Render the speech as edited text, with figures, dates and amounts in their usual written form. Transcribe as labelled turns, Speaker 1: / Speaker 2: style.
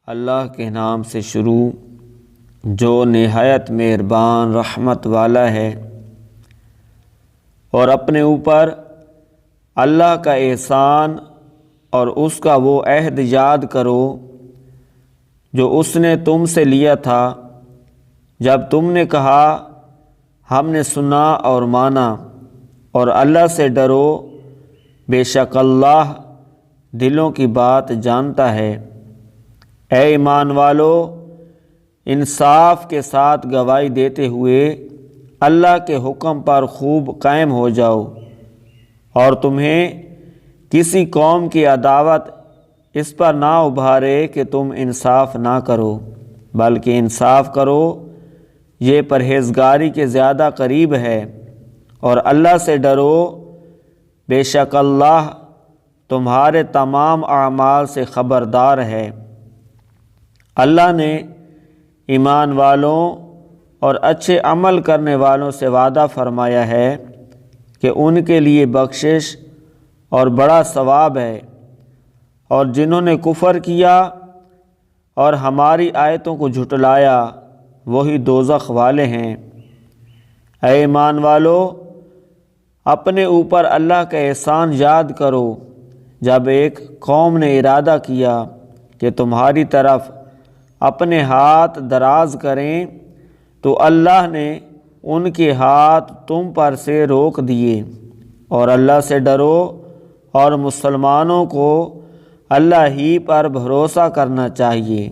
Speaker 1: اللہ کے نام سے شروع جو نہایت مہربان رحمت والا ہے، اور اپنے اوپر اللہ کا احسان اور اس کا وہ عہد یاد کرو جو اس نے تم سے لیا تھا جب تم نے کہا ہم نے سنا اور مانا، اور اللہ سے ڈرو، بے شک اللہ دلوں کی بات جانتا ہے۔ اے ایمان والو، انصاف کے ساتھ گواہی دیتے ہوئے اللہ کے حکم پر خوب قائم ہو جاؤ، اور تمہیں کسی قوم کی عداوت اس پر نہ ابھارے کہ تم انصاف نہ کرو، بلکہ انصاف کرو، یہ پرہیزگاری کے زیادہ قریب ہے۔ اور اللہ سے ڈرو، بے شک اللہ تمہارے تمام اعمال سے خبردار ہے۔ اللہ نے ایمان والوں اور اچھے عمل کرنے والوں سے وعدہ فرمایا ہے کہ ان کے لیے بخشش اور بڑا ثواب ہے، اور جنہوں نے کفر کیا اور ہماری آیتوں کو جھٹلایا وہی دوزخ والے ہیں۔ اے ایمان والو، اپنے اوپر اللہ کا احسان یاد کرو جب ایک قوم نے ارادہ کیا کہ تمہاری طرف اپنے ہاتھ دراز کریں تو اللہ نے ان کے ہاتھ تم پر سے روک دیے۔ اور اللہ سے ڈرو، اور مسلمانوں کو اللہ ہی پر بھروسہ کرنا چاہیے۔